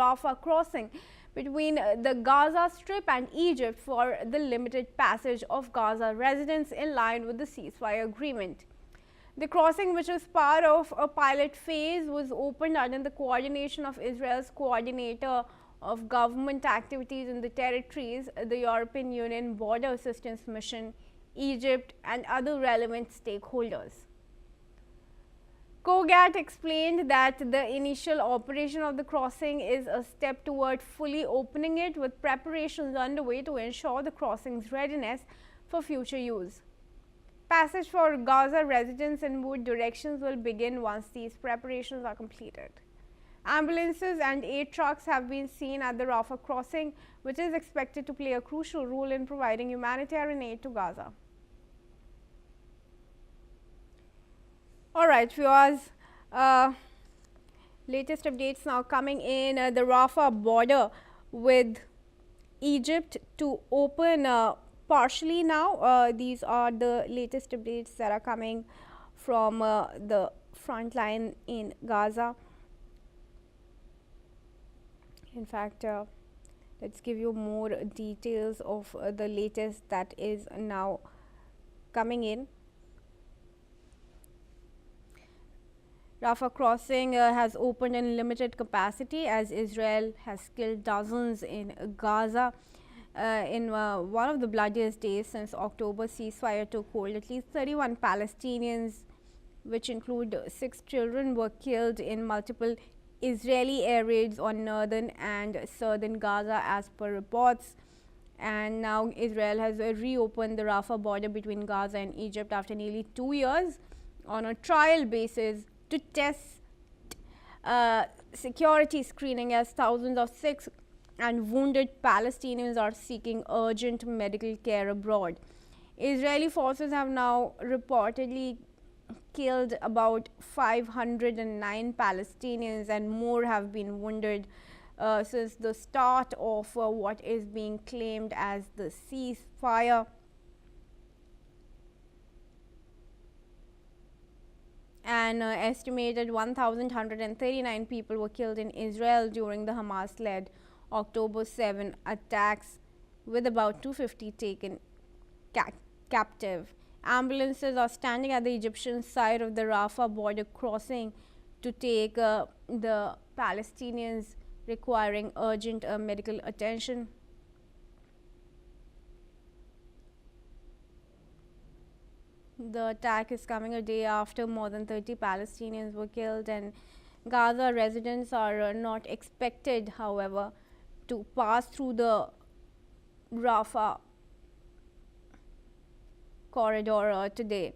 Rafah crossing between the Gaza Strip and Egypt for the limited passage of Gaza residents in line with the ceasefire agreement. The crossing, which is part of a pilot phase, was opened under the coordination of Israel's coordinator of government activities in the territories, the European Union Border Assistance Mission, Egypt, and other relevant stakeholders. COGAT explained that the initial operation of the crossing is a step toward fully opening it, with preparations underway to ensure the crossing's readiness for future use. Passage for Gaza residents in both directions will begin once these preparations are completed. Ambulances and aid trucks have been seen at the Rafah crossing, which is expected to play a crucial role in providing humanitarian aid to Gaza. Alright, viewers, latest updates now coming in. The Rafah border with Egypt to open partially now. These are the latest updates that are coming from the front line in Gaza. In fact, let's give you more details of the latest that is now coming in. Rafah crossing has opened in limited capacity as Israel has killed dozens in Gaza. In one of the bloodiest days since October ceasefire took hold, at least 31 Palestinians, which include 6 children, were killed in multiple Israeli air raids on northern and southern Gaza as per reports. And now Israel has reopened the Rafah border between Gaza and Egypt after nearly 2 years on a trial basis to test security screening, as thousands of sick and wounded Palestinians are seeking urgent medical care abroad. Israeli forces have now reportedly killed about 509 Palestinians and more have been wounded since the start of what is being claimed as the ceasefire. An estimated 1,139 people were killed in Israel during the Hamas-led October 7 attacks, with about 250 taken captive. Ambulances are standing at the Egyptian side of the Rafah border crossing to take the Palestinians requiring urgent medical attention. The attack is coming a day after more than 30 Palestinians were killed, and Gaza residents are not expected, however, to pass through the Rafah corridor today.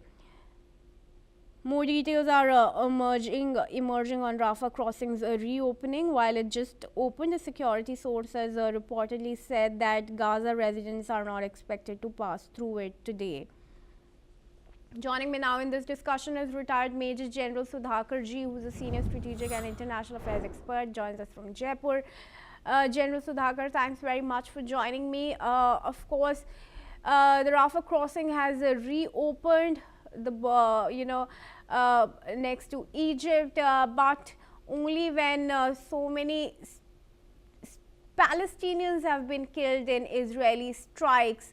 More details are emerging on Rafah crossing's reopening. While it just opened, a security source has reportedly said that Gaza residents are not expected to pass through it today. Joining me now in this discussion is retired Major General Sudhakar Ji, who is a senior strategic and international affairs expert, joins us from Jaipur. General Sudhakar, thanks very much for joining me. Of course, the Rafah crossing has reopened the next to Egypt, but only when so many Palestinians have been killed in Israeli strikes,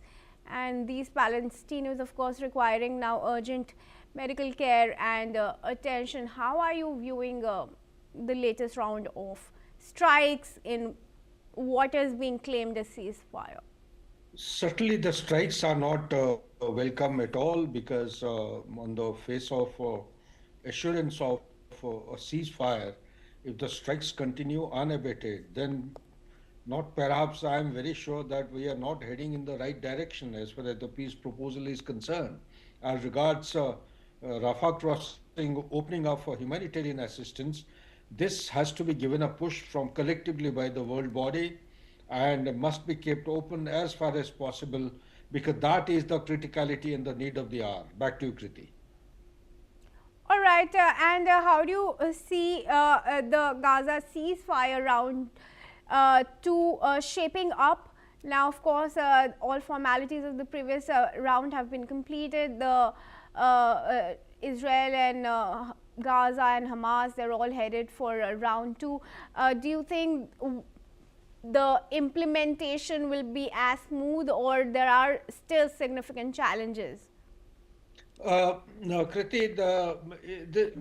and these Palestinians, of course, requiring now urgent medical care and attention. How are you viewing the latest round of strikes in what is being claimed as ceasefire? Certainly the strikes are not welcome at all, because on the face of assurance of a ceasefire, if the strikes continue unabated, then perhaps I am very sure that we are not heading in the right direction as far as the peace proposal is concerned. As regards Rafah crossing opening up for humanitarian assistance, this has to be given a push from collectively by the world body and must be kept open as far as possible, because that is the criticality and the need of the hour. Back to you, Kriti. All right, and how do you see the Gaza ceasefire round shaping up? Now, of course, all formalities of the previous round have been completed. The Israel and Gaza and Hamas, they're all headed for round two. Do you think the implementation will be as smooth, or there are still significant challenges? No, Kriti,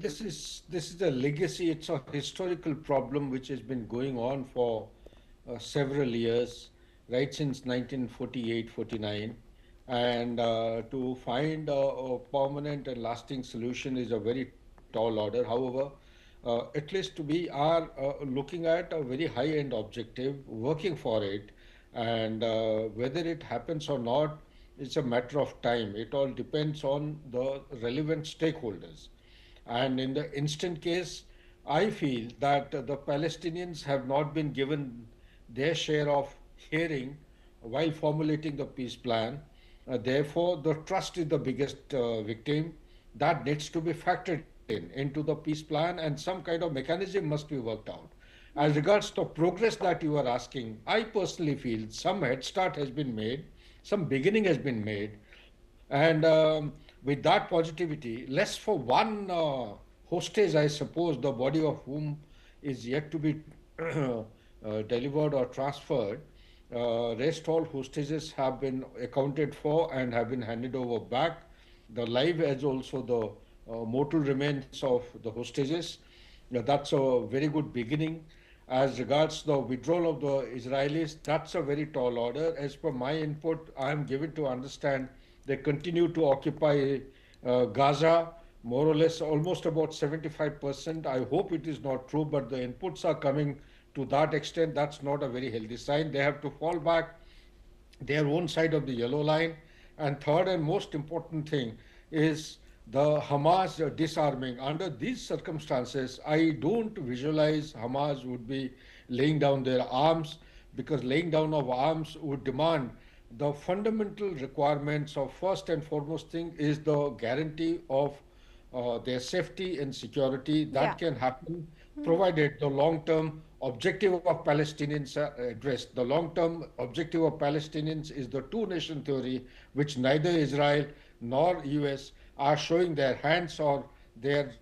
this is a legacy. It's a historical problem which has been going on for several years, right since 1948, 49. And to find a permanent and lasting solution is a very tall order. However, at least we are looking at a very high-end objective, working for it, and whether it happens or not, it's a matter of time. It all depends on the relevant stakeholders. And in the instant case, I feel that the Palestinians have not been given their share of hearing while formulating the peace plan. Therefore, the trust is the biggest victim that needs to be factored in into the peace plan, and some kind of mechanism must be worked out. As regards to progress that you are asking, I personally feel some head start has been made, some beginning has been made, and with that positivity, less for one hostage, I suppose, the body of whom is yet to be delivered or transferred. Rest all hostages have been accounted for and have been handed over back. The live as also the mortal remains of the hostages. That's a very good beginning. As regards the withdrawal of the Israelis, that's a very tall order. As per my input, I am given to understand they continue to occupy Gaza, more or less almost about 75%. I hope it is not true, but the inputs are coming to that extent. That's not a very healthy sign. They have to fall back their own side of the yellow line. And third and most important thing is the Hamas disarming. Under these circumstances, I don't visualize Hamas would be laying down their arms, because laying down of arms would demand the fundamental requirements of first and foremost thing is the guarantee of their safety and security. Yeah. That can happen provided the long-term objective of Palestinians are addressed. The long-term objective of Palestinians is the two-nation theory, which neither Israel nor US are showing their hands, or they're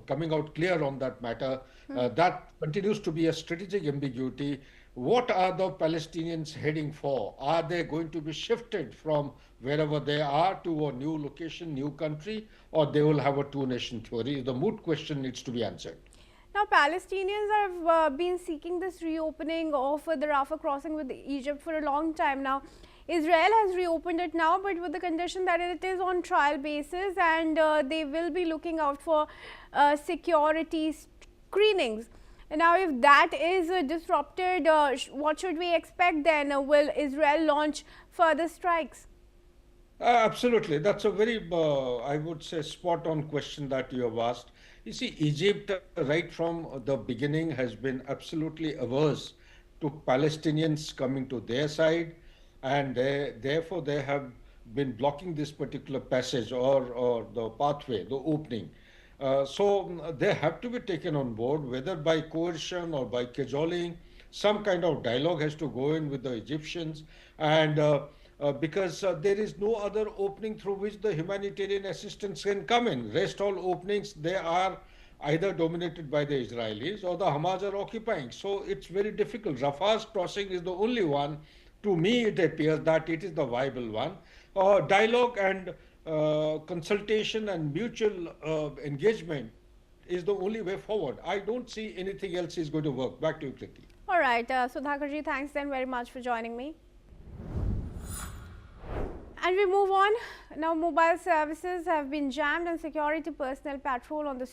coming out clear on that matter. That continues to be a strategic ambiguity. What are the Palestinians heading for? Are they going to be shifted from wherever they are to a new location, new country, or they will have a two-nation theory? The moot question needs to be answered. Now, Palestinians have been seeking this reopening of the Rafah crossing with Egypt for a long time now. Israel has reopened it now, but with the condition that it is on trial basis, and they will be looking out for security screenings. And now, if that is disrupted, what should we expect then? Will Israel launch further strikes? Absolutely. That's a very, I would say, spot on question that you have asked. You see, Egypt, right from the beginning, has been absolutely averse to Palestinians coming to their side, and therefore they have been blocking this particular passage, or the pathway, the opening. They have to be taken on board, whether by coercion or by cajoling. Some kind of dialogue has to go in with the Egyptians, and because there is no other opening through which the humanitarian assistance can come in. Rest all openings, they are either dominated by the Israelis or the Hamas are occupying. So it's very difficult. Rafah's crossing is the only one. To me, it appears that it is the viable one. Dialogue and consultation and mutual engagement is the only way forward. I don't see anything else is going to work. Back to you, Kriti. All right, Sudhakarji, thanks then very much for joining me. And we move on. Now, mobile services have been jammed and security personnel patrol on the